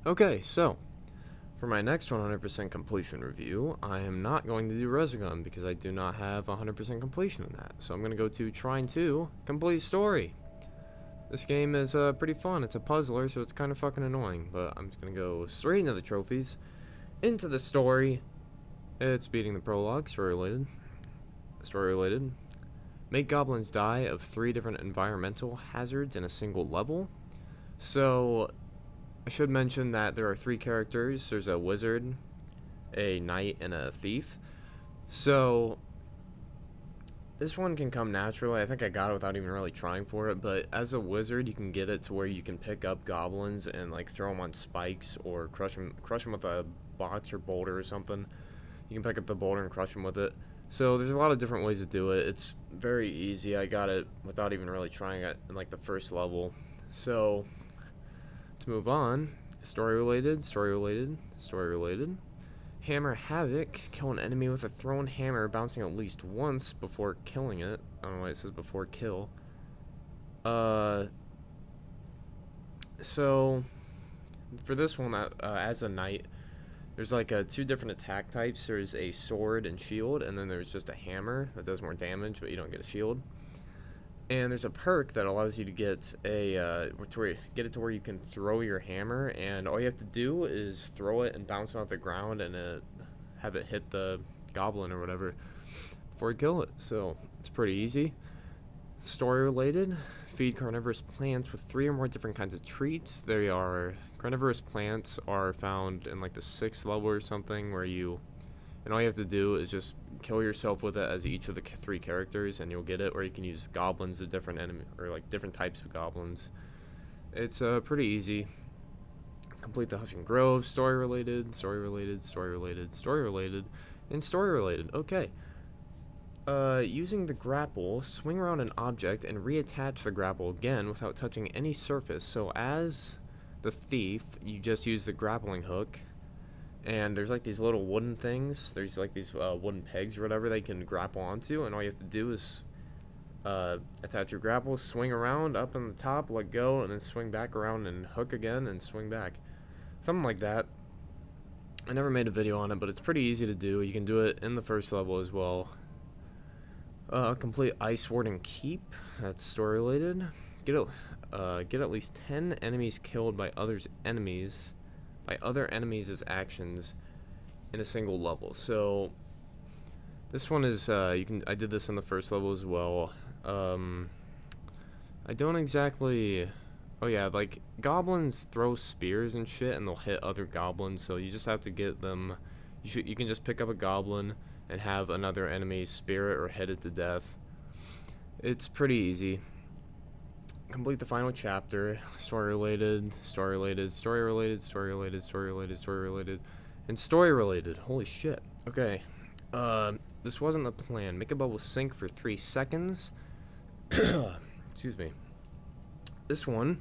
Okay, so for my next 100% completion review, I am not going to do Resogun because I do not have 100% completion in that. So I'm going to go to Trine 2, Complete Story. This game is pretty fun. It's a puzzler, so it's kind of fucking annoying. But I'm just going to go straight into the trophies, into the story. It's beating the prologue, story related. Story related. Make goblins die of 3 different environmental hazards in a single level. So I should mention that there are 3 characters. There's a wizard, a knight, and a thief. So this one can come naturally. I think I got it without even really trying for it. But as a wizard, you can get it to where you can pick up goblins and like throw them on spikes or crush them with a box or boulder or something. You can pick up the boulder and crush them with it. So there's a lot of different ways to do it. It's very easy. I got it without even really trying it in like the first level. So to move on, story related, story related, story related. Hammer Havoc, kill an enemy with a thrown hammer bouncing at least once before killing it. I don't know why it says before kill. So for this one, as a knight, there's like 2 different attack types. There's a sword and shield, and then there's just a hammer that does more damage, but you don't get a shield. And there's a perk that allows you to get get it to where you can throw your hammer, and all you have to do is throw it and bounce it off the ground and have it hit the goblin or whatever before you kill it. So it's pretty easy. Story related, feed carnivorous plants with 3 or more different kinds of treats. Carnivorous plants are found in like the 6th level or something, and all you have to do is just kill yourself with it as each of the 3 characters, and you'll get it. Or you can use goblins of different or like different types of goblins. It's pretty easy. Complete the Hushing Grove. Story related, story related, story related, story related, and story related. Okay. Using the grapple, swing around an object and reattach the grapple again without touching any surface. So as the thief, you just use the grappling hook. And there's like these little wooden things. There's like these wooden pegs or whatever they can grapple onto. And all you have to do is attach your grapple, swing around up on the top, let go, and then swing back around and hook again and swing back. Something like that. I never made a video on it, but it's pretty easy to do. You can do it in the first level as well. Complete Ice Ward and Keep. That's story related. Get at least 10 enemies killed by other enemies as actions in a single level. So this one is I did this in the first level as well. I don't exactly. Oh yeah, like goblins throw spears and shit, and they'll hit other goblins. So you just have to get them. You can just pick up a goblin and have another enemy spear it or hit it to death. It's pretty easy. Complete the final chapter. Story related, story related, story related, story related, story related, story related, and story related. Holy shit. Okay. This wasn't the plan. Make a bubble sink for 3 seconds. Excuse me. This one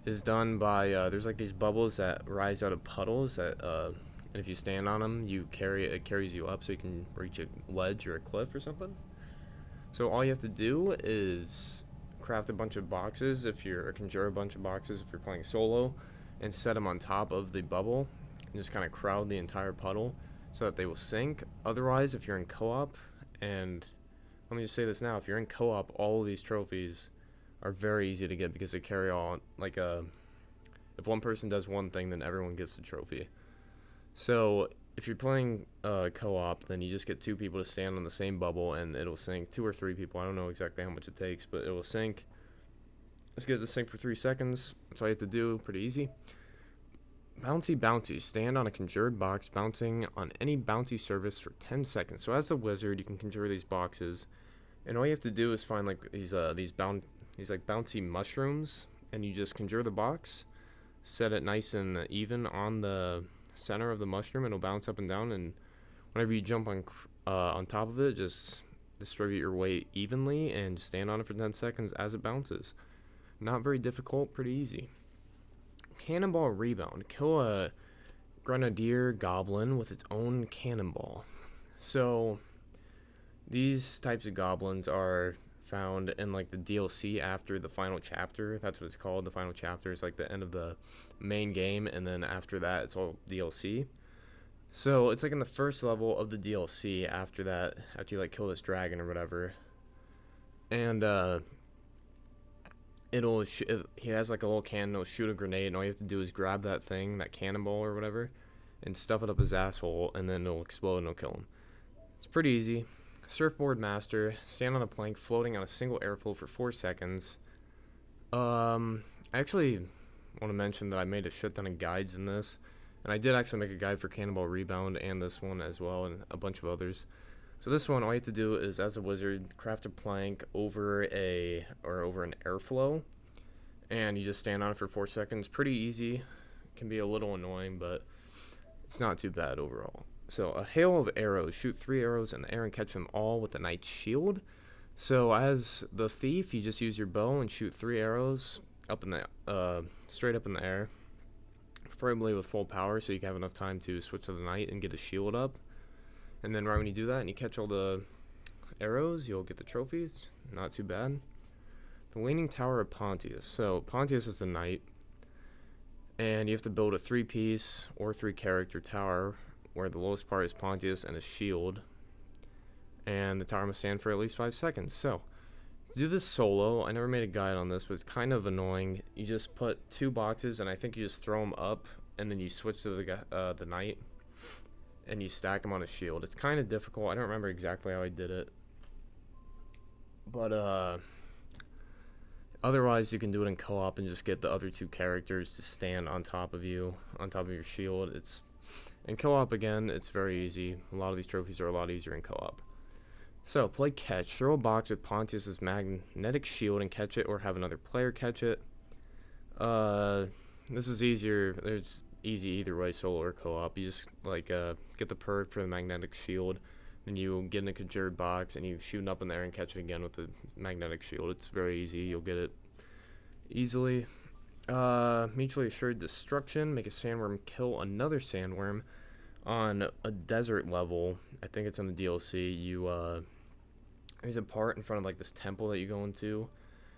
is done by there's like these bubbles that rise out of puddles that and if you stand on them, it carries you up so you can reach a ledge or a cliff or something. So all you have to do is craft a bunch of boxes or conjure a bunch of boxes if you're playing solo, and set them on top of the bubble and just kind of crowd the entire puddle so that they will sink. Otherwise, if you're in co-op, and let me just say this now, if you're in co-op, all of these trophies are very easy to get because they carry on like if one person does one thing, then everyone gets the trophy. So if you're playing co-op, then you just get 2 people to stand on the same bubble and it'll sink. 2 or 3 people, I don't know exactly how much it takes, but it will sink. Let's get it to sink for 3 seconds. That's all you have to do. Pretty easy. Bouncy bouncy. Stand on a conjured box, bouncing on any bouncy surface for 10 seconds. So as the wizard, you can conjure these boxes, and all you have to do is find like these like bouncy mushrooms, and you just conjure the box, set it nice and even on the center of the mushroom, and it'll bounce up and down, and whenever you jump on top of it, just distribute your weight evenly and stand on it for 10 seconds as it bounces. Not very difficult, pretty easy. Cannonball Rebound. Kill a grenadier goblin with its own cannonball. So these types of goblins are found in like the DLC after the final chapter. That's what it's called. The final chapter is like the end of the main game, and then after that it's all DLC. So it's like in the first level of the DLC after that, after you like kill this dragon or whatever. And he has like a little cannon, it'll shoot a grenade, and all you have to do is grab that thing, that cannonball or whatever, and stuff it up his asshole, and then it'll explode and it'll kill him. It's pretty easy. Surfboard master, stand on a plank floating on a single airflow for 4 seconds. I actually want to mention that I made a shit ton of guides in this, and I did actually make a guide for Cannonball Rebound and this one as well, and a bunch of others. So this one, all you have to do is, as a wizard, craft a plank over an airflow, and you just stand on it for 4 seconds. Pretty easy. Can be a little annoying, but it's not too bad overall. So a hail of arrows. Shoot 3 arrows in the air and catch them all with a knight's shield. So as the thief, you just use your bow and shoot 3 arrows up in the straight up in the air, preferably with full power, so you can have enough time to switch to the knight and get a shield up. And then right when you do that and you catch all the arrows, you'll get the trophies. Not too bad. The Leaning Tower of Pontius. So Pontius is the knight, and you have to build a 3-piece or 3-character tower, where the lowest part is Pontius and his shield, and the tower must stand for at least 5 seconds. So, to do this solo, I never made a guide on this, but it's kind of annoying. You just put 2 boxes, and I think you just throw them up, and then you switch to the knight, and you stack them on a shield. It's kind of difficult. I don't remember exactly how I did it, but otherwise you can do it in co-op and just get the other 2 characters to stand on top of you, on top of your shield. In co-op, again, it's very easy. A lot of these trophies are a lot easier in co-op. So, play catch. Throw a box with Pontius' magnetic shield and catch it, or have another player catch it. This is easier. It's easy either way, solo or co-op. You just, like, get the perk for the magnetic shield, then you get in a conjured box, and you shoot up in the air and catch it again with the magnetic shield. It's very easy. You'll get it easily. Mutually assured destruction. Make a sandworm kill another sandworm on a desert level. I think it's on the DLC. There's a part in front of like this temple that you go into,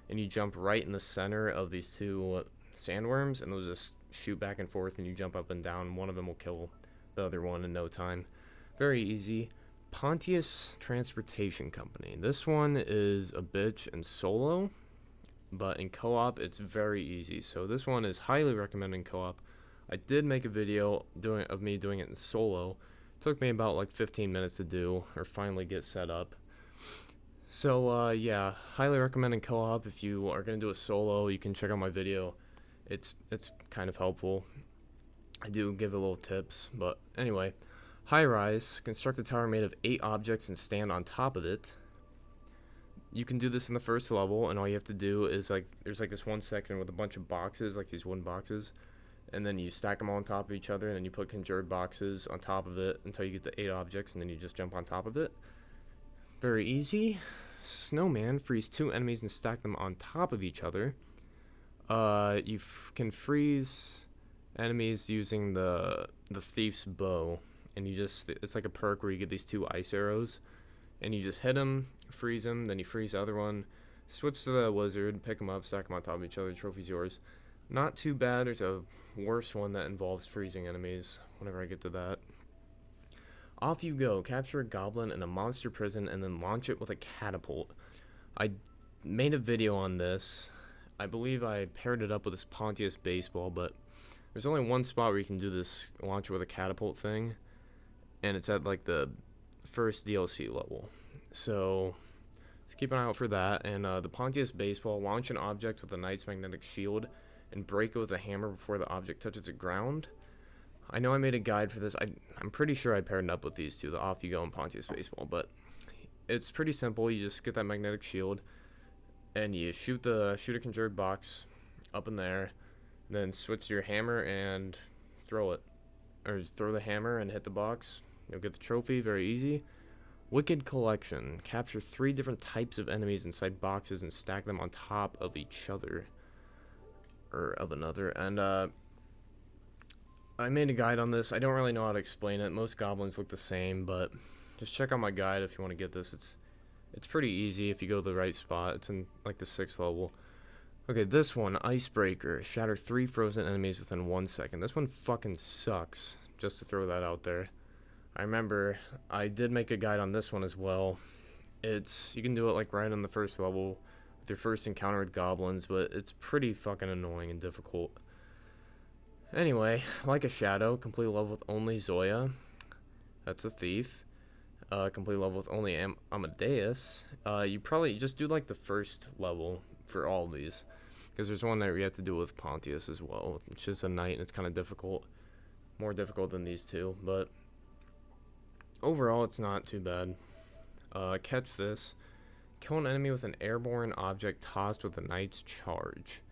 and you jump right in the center of these 2 sandworms, and they'll just shoot back and forth, and you jump up and down. One of them will kill the other one in no time. Very easy. Pontius Transportation Company. This one is a bitch in solo, but in co-op it's very easy. So this one is highly recommended in co-op. I did make a video of me doing it in solo. It took me about like 15 minutes to do, or finally get set up. So yeah, highly recommend in co-op. If you are going to do a solo, you can check out my video. It's kind of helpful. I do give a little tips, but anyway. High rise. Construct a tower made of 8 objects and stand on top of it. You can do this in the first level, and all you have to do is, like, there's like this one section with a bunch of boxes, like these wooden boxes, and then you stack them all on top of each other, and then you put conjured boxes on top of it until you get the 8 objects, and then you just jump on top of it. Very easy. Snowman. Freeze 2 enemies and stack them on top of each other. You can freeze enemies using the thief's bow, and it's like a perk where you get these 2 ice arrows, and you just hit them, freeze them, then you freeze the other one, switch to the wizard, pick them up, stack them on top of each other, trophy's yours. Not too bad. There's a worse one that involves freezing enemies whenever I get to that. Off you go. Capture a goblin in a monster prison and then launch it with a catapult. I made a video on this. I believe I paired it up with this Pontius baseball, but there's only one spot where you can do this launch it with a catapult thing, and it's at like the first DLC level. So just keep an eye out for that. And the Pontius baseball. Launch an object with a knight's magnetic shield and break it with a hammer before the object touches the ground. I know I made a guide for this. I'm pretty sure I paired it up with these 2, the Off You Go and Pontius baseball, but it's pretty simple. You just get that magnetic shield, and you shoot a conjured box up in there, then switch to your hammer and throw it, or throw the hammer and hit the box. You'll get the trophy. Very easy. Wicked Collection. Capture 3 different types of enemies inside boxes and stack them on top of each other, or of another. And I made a guide on this. I don't really know how to explain it. Most goblins look the same, but just check out my guide if you want to get this. It's pretty easy if you go to the right spot. It's in like the 6th level. Okay, this one, Icebreaker. Shatter 3 frozen enemies within 1 second. This one fucking sucks, just to throw that out there. I remember I did make a guide on this one as well. You can do it like right on the 1st level with your first encounter with goblins, but it's pretty fucking annoying and difficult. Anyway, like a shadow, complete level with only Zoya. That's a thief. Complete level with only Amadeus. You probably just do like the 1st level for all of these, because there's one that you have to do with Pontius as well. It's just a knight and it's kind of difficult, more difficult than these two, but overall it's not too bad. Catch this. Kill an enemy with an airborne object tossed with a knight's charge.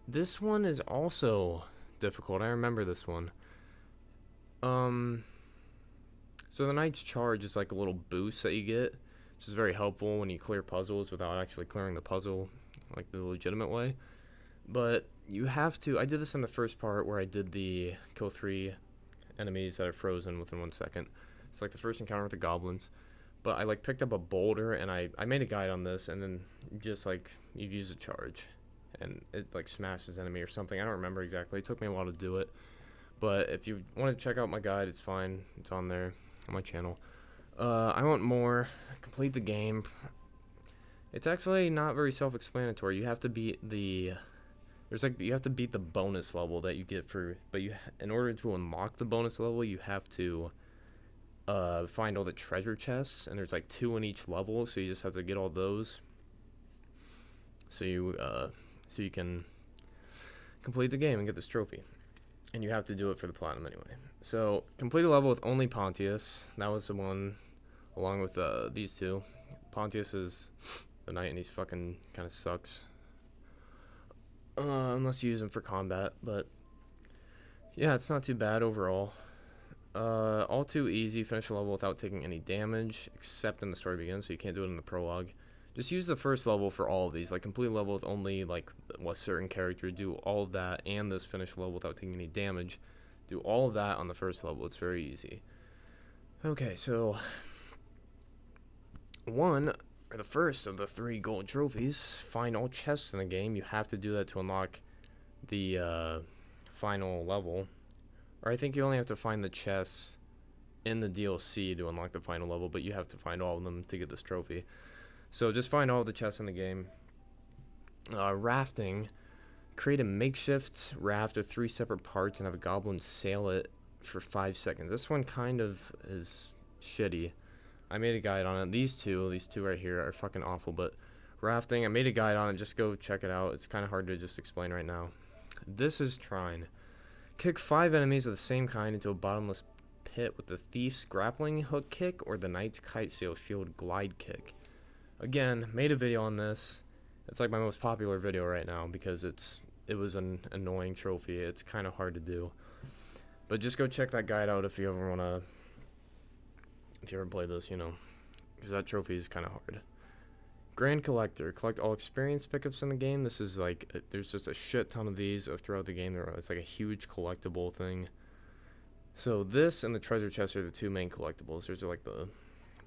This one is also difficult. I remember this one. So the knight's charge is like a little boost that you get, which is very helpful when you clear puzzles without actually clearing the puzzle like the legitimate way. But you have to, I did this in the first part where I did the kill 3 enemies that are frozen within 1 second. It's like the first encounter with the goblins. But I like picked up a boulder and I made a guide on this, and then just like you use a charge and it like smashes enemy or something. I don't remember exactly. It took me a while to do it. But if you want to check out my guide, it's fine. It's on there on my channel. I want more. Complete the game. It's actually not very self-explanatory. You have to beat the you have to beat the bonus level that you get for, but in order to unlock the bonus level, you have to find all the treasure chests, and there's like 2 in each level, so you just have to get all those. So you can complete the game and get this trophy. And you have to do it for the platinum anyway. So, complete a level with only Pontius. That was the one, along with these two. Pontius is the knight, and he's fucking kind of sucks. Unless you use him for combat, but yeah, it's not too bad overall. All too easy. Finish a level without taking any damage, except in the story begins, so you can't do it in the prologue. Just use the 1st level for all of these. Like, complete level with only, like, a certain character. Do all of that, and this finish level without taking any damage. Do all of that on the 1st level. It's very easy. Okay, so the first of the 3 gold trophies. Find all chests in the game. You have to do that to unlock the final level. Or I think you only have to find the chests in the DLC to unlock the final level, but you have to find all of them to get this trophy. So just find all the chests in the game. Rafting. Create a makeshift raft of 3 separate parts and have a goblin sail it for 5 seconds. This one kind of is shitty. I made a guide on it. These two right here are fucking awful, but rafting, I made a guide on it. Just go check it out. It's kind of hard to just explain right now. This is Trine. Kick 5 enemies of the same kind into a bottomless pit with the thief's grappling hook kick or the knight's kite sail shield glide kick. Again, made a video on this. It's like my most popular video right now because it was an annoying trophy. It's kind of hard to do. But just go check that guide out if you ever play this, you know, because that trophy is kind of hard. Grand Collector. Collect all experience pickups in the game. This is like, there's just a shit ton of these throughout the game. It's like a huge collectible thing. So this and the treasure chest are the 2 main collectibles. Those are like the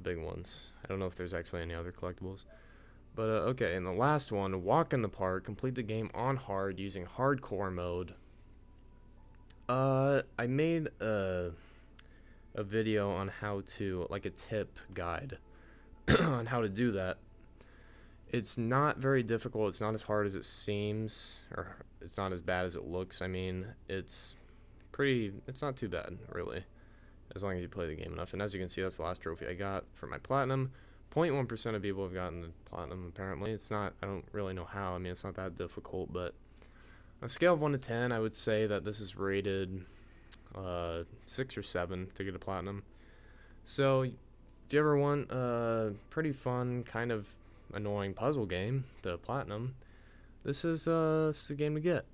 big ones. I don't know if there's actually any other collectibles. But, okay, and the last one, Walk in the Park. Complete the game on hard using hardcore mode. I made a video on how to, like a tip guide on how to do that. It's not very difficult. It's not as hard as it seems, or it's not as bad as it looks. I mean, it's not too bad, really, as long as you play the game enough. And as you can see, that's the last trophy I got for my platinum. 0.1% of people have gotten the platinum, apparently. It's not, I don't really know how. I mean, it's not that difficult, but on a scale of 1 to 10, I would say that this is rated 6 or 7 to get a platinum. So, if you ever want a pretty fun, kind of annoying puzzle game, the platinum, this is the game to get.